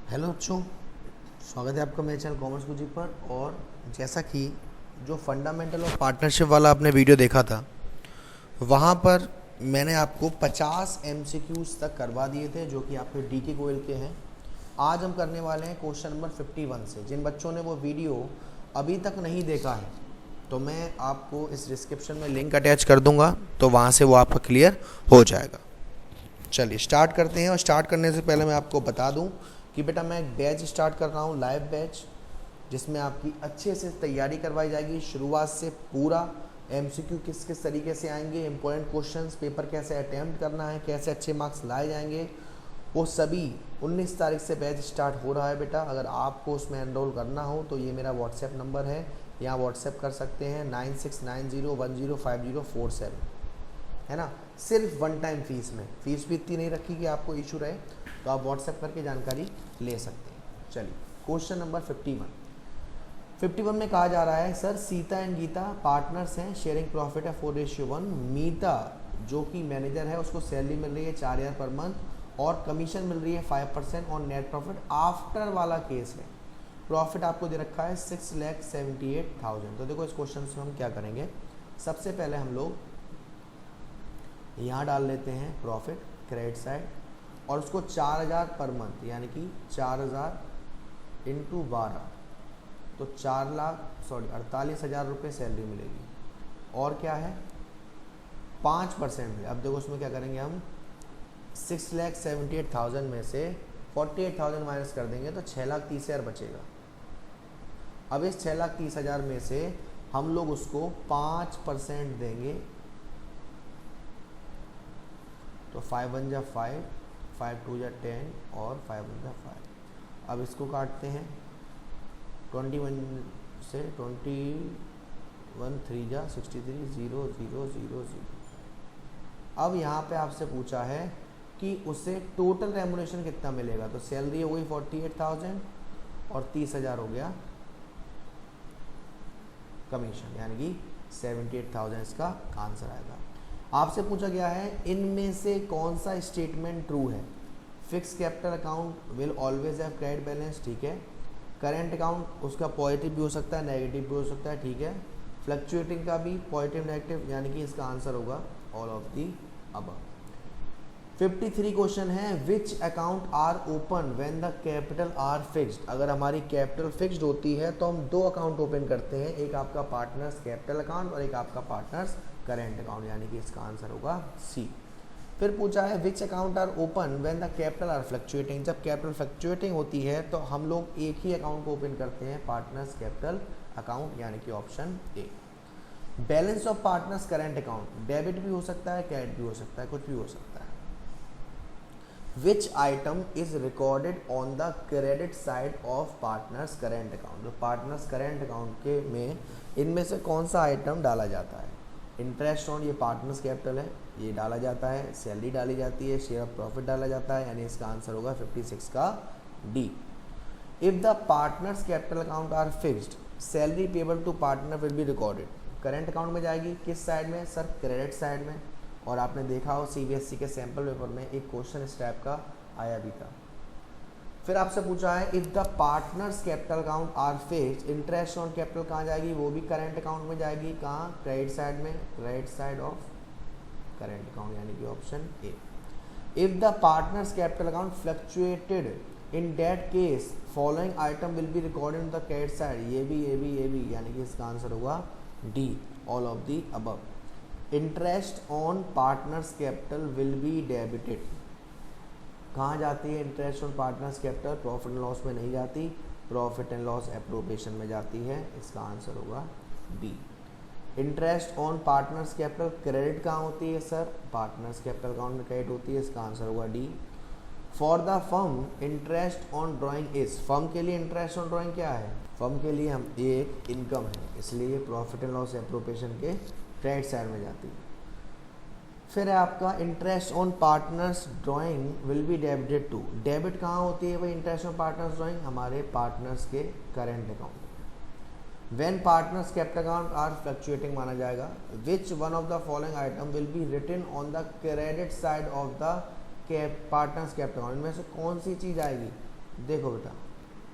Hello बच्चों, स्वागत है आपका मेरे चैनल कॉमर्स गुरुजी पर। और जैसा कि जो फंडामेंटल ऑफ पार्टनरशिप वाला आपने वीडियो देखा था, वहाँ पर मैंने आपको 50 एमसीक्यूज तक करवा दिए थे जो कि आपके डीके गोयल के हैं। आज हम करने वाले हैं क्वेश्चन नंबर 51 से। जिन बच्चों ने वो वीडियो अभी तक नहीं देखा है तो मैं आपको इस डिस्क्रिप्शन में लिंक अटैच कर दूंगा, तो वहाँ से वो आपका क्लियर हो जाएगा। चलिए स्टार्ट करते हैं। और स्टार्ट करने से पहले मैं आपको बता दूं कि बेटा मैं एक बैच स्टार्ट कर रहा हूं, लाइव बैच, जिसमें आपकी अच्छे से तैयारी करवाई जाएगी। शुरुआत से पूरा एमसीक्यू किस किस तरीके से आएंगे, इंपॉर्टेंट क्वेश्चंस, पेपर कैसे अटैम्प्ट करना है, कैसे अच्छे मार्क्स लाए जाएंगे, वो सभी 19 तारीख से बैच स्टार्ट हो रहा है बेटा। अगर आपको उसमें एनरोल करना हो तो ये मेरा व्हाट्सएप नंबर है, यहाँ व्हाट्सएप कर सकते हैं 9690105047, है ना। सिर्फ वन टाइम फीस में, फीस भी इतनी नहीं रखी कि आपको इशू रहे, तो आप व्हाट्सएप करके जानकारी ले सकते हैं। चलिए क्वेश्चन नंबर 51 में कहा जा रहा है, sir Sita and Gita partners हैं, शेयरिंग प्रॉफिट है 4:1। मीता जो कि मैनेजर है उसको सैलरी मिल रही है 4000 पर मंथ और कमीशन मिल रही है 5% और नेट प्रॉफिट आफ्टर वाला केस है। प्रॉफिट आपको दे रखा है 6,78,000। तो देखो इस क्वेश्चन से हम क्या करेंगे, सबसे पहले हम लोग यहाँ डाल लेते हैं प्रॉफिट क्रेडिट साइड और उसको 4000 पर मंथ, यानी कि 4000 इंटू 12, तो 48,000 रुपये सैलरी मिलेगी। और क्या है 5%। अब देखो उसमें क्या करेंगे हम, 6,78,000 में से 48,000 माइनस कर देंगे तो 6,30,000 बचेगा। अब इस 6,30,000 में से हम लोग उसको 5% देंगे, तो 5 1 जा 5, 5 2 जा 10 और 5 1 जा 5। अब इसको काटते हैं 21 से, 21 3 जा 63, 0 0 0 0। अब यहाँ पे आपसे पूछा है कि उसे टोटल रेमुनेशन कितना मिलेगा, तो सैलरी हो गई 48,000 और 30,000 हो गया कमीशन, यानी कि 78,000 इसका आंसर आएगा। आपसे पूछा गया है इनमें से कौन सा स्टेटमेंट ट्रू है। Fix capital account will always have credit balance, ठीक है। करेंट अकाउंट उसका पॉजिटिव भी हो सकता है, नेगेटिव भी हो सकता है, ठीक है। फ्लक्चुएटिंग का भी पॉजिटिव नेगेटिव, यानी कि इसका आंसर होगा all of the above. 53 question है, which account are open when the capital are fixed. अगर हमारी कैपिटल फिक्स्ड होती है तो हम दो अकाउंट ओपन करते हैं, एक आपका पार्टनर्स कैपिटल अकाउंट और एक आपका पार्टनर्स करेंट अकाउंट, यानी कि इसका आंसर होगा सी। फिर पूछा है which account are open when the capital are fluctuating. जब कैपिटल फ्लक्चुएटिंग होती है तो हम लोग एक ही अकाउंट को ओपन करते हैं, पार्टनर्स कैपिटल अकाउंट, यानी कि option A. Balance of partners current account, debit भी हो सकता है, क्रेडिट भी हो सकता है, कुछ भी हो सकता है। विच item is recorded on the credit side of partners current account. जो पार्टनर्स करेंट अकाउंट के में इनमें से कौन सा आइटम डाला जाता है। इंटरेस्ट ऑन, ये पार्टनर्स कैपिटल है, ये डाला जाता है, सैलरी डाली जाती है, शेयर ऑफ प्रॉफिट डाला जाता है, यानी इसका आंसर होगा 56 का D. If the partners capital account are fixed, salary payable to partner will be recorded. Current account में जाएगी, किस साइड में सर, क्रेडिट साइड में। और आपने देखा हो सीबीएसई के सैम्पल पेपर में एक क्वेश्चन इस टाइप का आया भी था। फिर आपसे पूछा है if the partners capital account are fixed, interest on capital कहाँ जाएगी, वो भी करेंट अकाउंट में जाएगी, कहाँ, क्रेडिट साइड में, credit side of current account, यानी कि option A. If the partners capital account fluctuated, in that case following item will be recorded in the credit side, ये भी, यानी कि इसका आंसर होगा D, all of the above. Interest on partners capital will be debited, कहाँ जाती है interest on partners capital, profit and loss में नहीं जाती, प्रॉफिट एंड लॉस एप्रोप्रिएशन में जाती है, इसका आंसर होगा B. Interest on partners capital credit कहाँ होती है सर, पार्टनर्स कैपिटल अकाउंट में क्रेडिट होती है, इसका आंसर होगा D. For the firm interest on drawing is, firm के लिए इंटरेस्ट ऑन ड्राइंग क्या है, फर्म के लिए हम एक इनकम है, इसलिए प्रॉफिट एंड लॉस एप्रोप्रिएशन के क्रेडिट साइड में जाती है। फिर है आपका interest on partners drawing will be debited to, debit कहाँ होती है भाई इंटरेस्ट ऑन पार्टनर्स ड्राइंग, हमारे पार्टनर्स के current account. When partners capital account are fluctuating माना जाएगा। Which one of the following item will be written on the credit side of the partners capital account, इनमें से कौन सी चीज़ आएगी देखो बेटा,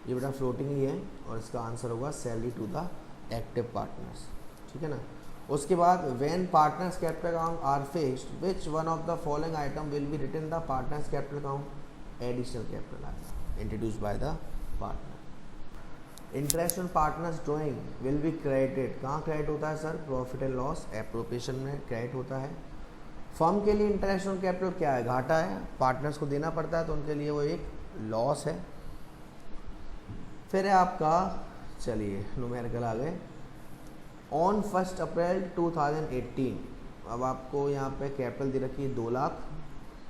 ये बेटा फ्लोटिंग ही है और इसका आंसर होगा salary to the active partners, ठीक है ना। उसके बाद when partners capital account are fixed which one of the following item will be written the partners capital account, additional capital आएगा introduce by the partner. Interest on partners drawing will be credited, कहाँ credit होता है sir, profit and loss appropriation में credit होता है। Firm के लिए interest on capital क्या है, घाटा है, पार्टनर्स को देना पड़ता है तो उनके लिए वो एक लॉस है। फिर है आपका, चलिए न्यूमेरिकल आ गए, ऑन 1 अप्रैल 2018, अब आपको यहाँ पे कैपिटल दे रखी है 2 लाख,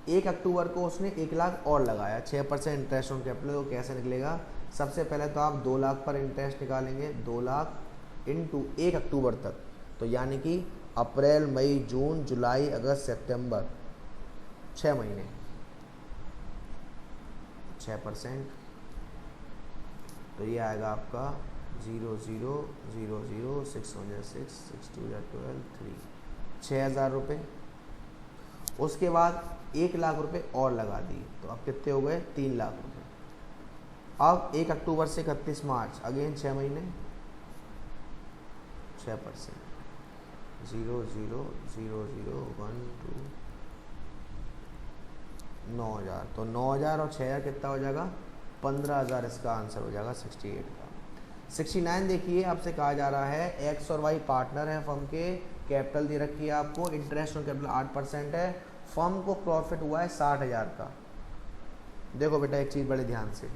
1 अक्टूबर को उसने 1 लाख और लगाया, 6% इंटरेस्ट ऑन कैपिटल, तो कैसे निकलेगा, सबसे पहले तो आप 2 लाख पर इंटरेस्ट निकालेंगे, 2 लाख इंटू 1 अक्टूबर तक, तो यानी कि अप्रैल मई जून जुलाई अगस्त सितंबर 6 महीने, 6%, तो ये आएगा आपका 0 0 0 0 6 1 6 6 2 12 3, 6,000 रुपये। उसके बाद 1 लाख रुपए और लगा दिए, तो अब कितने हो गए, 3 लाख रुपए। अब 1 अक्टूबर से 31 मार्च, अगेन 6 महीने, 6%, 0 0 0 0 1 2 9,000, तो 9,000 और 6,000 कितना हो जाएगा, 15,000 इसका आंसर हो जाएगा 68 का। 69 देखिए, आपसे कहा जा रहा है एक्स और वाई पार्टनर है फर्म के, कैपिटल दे रखी है आपको, इंटरेस्ट ऑन कैपिटल 8% है, फर्म को प्रॉफिट हुआ है 60,000 का। देखो बेटा एक चीज़ बड़े ध्यान से,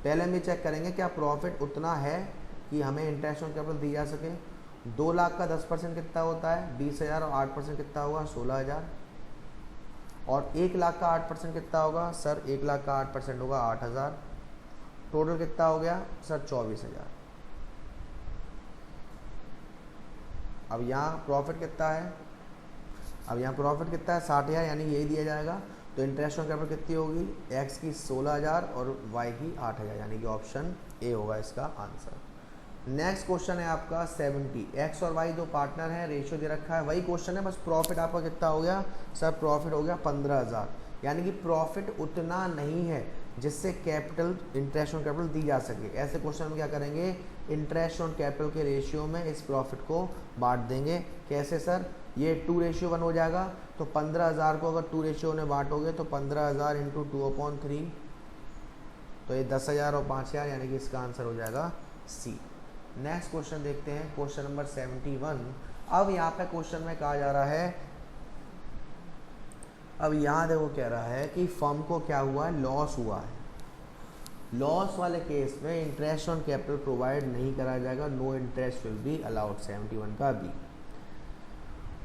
पहले हम ये चेक करेंगे क्या प्रॉफिट उतना है कि हमें इंटरेस्ट ऑन कैपिटल दी जा सके। 2 लाख का 10% कितना होता है, 20,000, और 8% कितना होगा, 16,000, और 1 लाख का 8% कितना होगा सर, 1 लाख का 8% होगा 8,000, टोटल कितना हो गया सर, 24,000। अब यहाँ प्रॉफिट कितना है, अब यहाँ प्रॉफिट कितना है, 60,000, यानी यही दिया जाएगा। तो इंटरेस्ट ऑन कैपिटल कितनी होगी, एक्स की 16,000 और वाई की 8,000, यानी कि ऑप्शन ए होगा इसका आंसर। नेक्स्ट क्वेश्चन है आपका 70, एक्स और वाई दो पार्टनर हैं, रेशियो दे रखा है, वही क्वेश्चन है, बस प्रॉफिट आपका कितना हो गया सर, प्रॉफिट हो गया 15,000, यानी कि प्रॉफिट उतना नहीं है जिससे कैपिटल इंटरेस्ट ऑन कैपिटल दी जा सके। ऐसे क्वेश्चन में क्या करेंगे, इंटरेस्ट ऑन कैपिटल के रेशियो में इस प्रॉफिट को बांट देंगे। कैसे सर, ये 2:1 हो जाएगा, तो 15,000 को अगर 2:1 में बांटोगे तो 15,000 इंटू 2/3, तो ये 10,000 और 5,000, यानी कि इसका आंसर हो जाएगा सी। नेक्स्ट क्वेश्चन देखते हैं, क्वेश्चन नंबर 71। अब यहाँ पे क्वेश्चन में कहा जा रहा है, अब यहाँ देखो कह रहा है कि फर्म को क्या हुआ है, लॉस हुआ है। लॉस वाले केस में इंटरेस्ट ऑन कैपिटल प्रोवाइड नहीं करा जाएगा, no interest will be allowed, 71 का बी।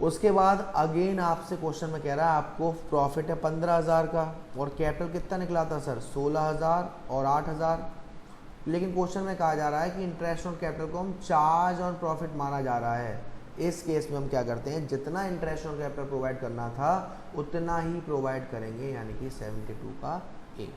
उसके बाद अगेन आपसे क्वेश्चन में कह रहा है आपको प्रॉफिट है 15,000 का, और कैपिटल कितना निकला था सर, 16,000 और 8,000, लेकिन क्वेश्चन में कहा जा रहा है कि इंटरेस्ट ऑन कैपिटल को हम चार्ज ऑन प्रॉफिट माना जा रहा है। इस केस में हम क्या करते हैं, जितना इंटरेस्ट ऑन कैपिटल प्रोवाइड करना था उतना ही प्रोवाइड करेंगे, यानी कि 72 का ए।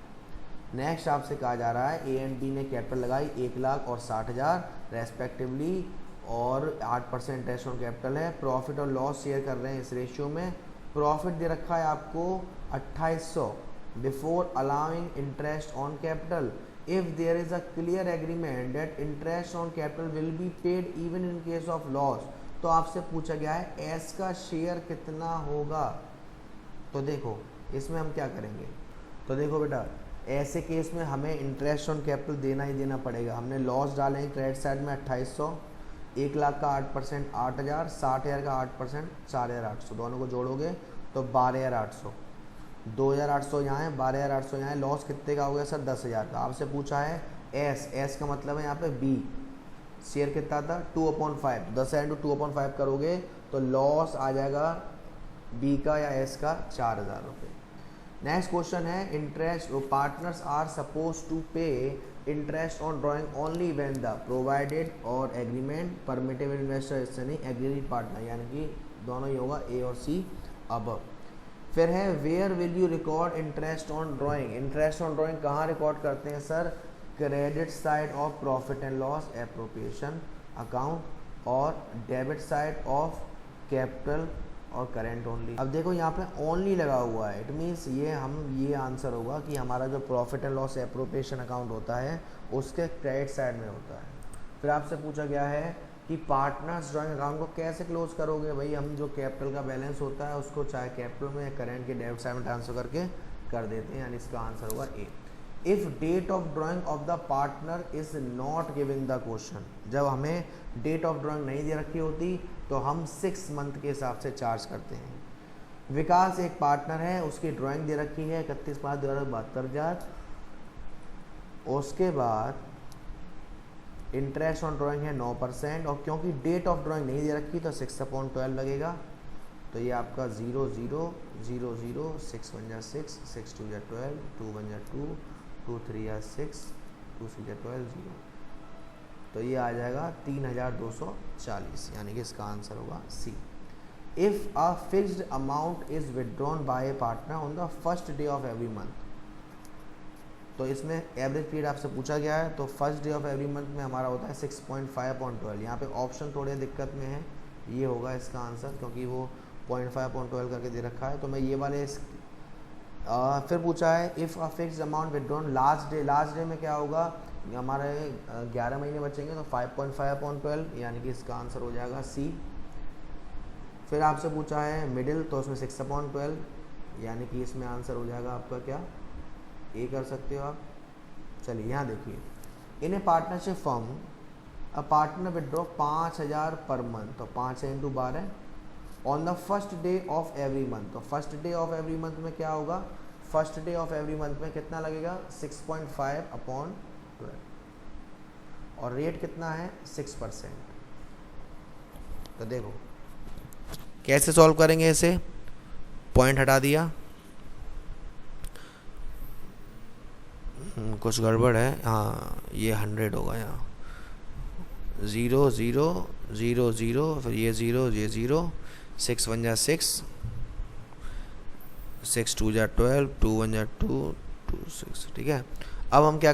नेक्स्ट आपसे कहा जा रहा है ए एंड बी ने कैपिटल लगाई 1 लाख और 60,000 रेस्पेक्टिवली, और 8% इंटरेस्ट ऑन कैपिटल है, प्रॉफिट और लॉस शेयर कर रहे हैं इस रेशियो में। प्रॉफिट दे रखा है आपको 2800 before allowing interest on capital, if there is a clear agreement that interest on capital will be paid even in case of loss, तो आपसे पूछा गया है एस का शेयर कितना होगा। तो देखो इसमें हम क्या करेंगे, तो देखो बेटा ऐसे केस में हमें इंटरेस्ट ऑन कैपिटल देना ही देना पड़ेगा। हमने लॉस डालेंगे क्रेडिट साइड में 2800, 1 लाख का 8% 8,000, 60,000 का 8% 4,800, दोनों को जोड़ोगे तो 12,800, 2,800 यहाँ है, 12,800 यहाँ है, लॉस कितने का हो गया सर, 10,000 का। आपसे पूछा है एस का मतलब है यहाँ पे बी, शेयर कितना था 2/5, 10,000 इंटू 2/5 करोगे तो लॉस आ जाएगा बी का या एस का 4,000 रुपये। नेक्स्ट क्वेश्चन है interest, partners are suppose to pay interest on drawing only when the provided और एग्रीमेंट परमिटेड इन्वेस्टर, इससे नहीं एग्रीड पार्टनर, यानी कि दोनों ही होगा ए और सी अब। फिर है where will you record interest on drawing, interest on drawing कहाँ रिकॉर्ड करते हैं sir, credit side of profit and loss appropriation account, और डेबिट साइड ऑफ कैपिटल और करेंट ओनली। अब देखो यहाँ पे ओनली लगा हुआ है, इट मीन्स ये आंसर होगा कि हमारा जो profit and loss appropriation account होता है उसके क्रेडिट साइड में होता है। फिर आपसे पूछा गया है कि पार्टनर्स ड्राइंग अकाउंट को कैसे क्लोज करोगे। भाई हम जो कैपिटल का बैलेंस होता है उसको चाहे कैपिटल में या करेंट के डेबिट साइड में ट्रांसफर करके कर देते हैं, यानी इसका आंसर होगा A. If date of drawing of the partner is not given the question, जब हमें डेट ऑफ ड्राइंग नहीं दे रखी होती तो हम 6 मंथ के हिसाब से चार्ज करते हैं। विकास एक पार्टनर है, उसकी ड्राइंग दे रखी है 31/5/2072,000। उसके बाद इंटरेस्ट ऑन ड्राइंग है 9%, और क्योंकि डेट ऑफ ड्राइंग नहीं दे रखी तो 6/12 लगेगा। तो ये आपका 0 0 0 0 6 1 जा 6 6 2 जा 12 2 1 जा 2 2 3 जा 6 2 3 जा 12 0। तो ये आ जाएगा 3240, यानी कि इसका आंसर होगा C. If a fixed amount is withdrawn by a partner on the first day of every month, तो इसमें एवरेज पीरियड आपसे पूछा गया है, तो first day of every month में हमारा होता है 6.5/12। यहाँ पे ऑप्शन थोड़े दिक्कत में है, ये होगा इसका आंसर क्योंकि वो 0.5/12 करके दे रखा है। तो मैं ये वाले फिर पूछा है if a fixed amount withdrawn last day में क्या होगा, हमारे 11 महीने बचेंगे तो 5.5/12, यानी कि इसका आंसर हो जाएगा सी। फिर आपसे पूछा है मिडिल, तो उसमें 6/12, यानी कि इसमें आंसर हो जाएगा आपका क्या, ए कर सकते हो आप। चलिए यहाँ देखिए, in a partnership firm a partner withdraw 5,000 per month, तो 5 × 12 on the first day of every month. तो first day of every month में क्या होगा, first day of every month में कितना लगेगा 6.5/12, और रेट कितना है 6%। तो देखो कैसे सॉल्व करेंगे इसे, पॉइंट हटा दिया, कुछ गड़बड़ है, हाँ ये 100 होगा यहाँ, 0 0 0 0 फिर ये 0 ये 0 6 1 जा 6 6 2 जा 12 2 1 जा 2 2 6, ठीक है। अब हम क्या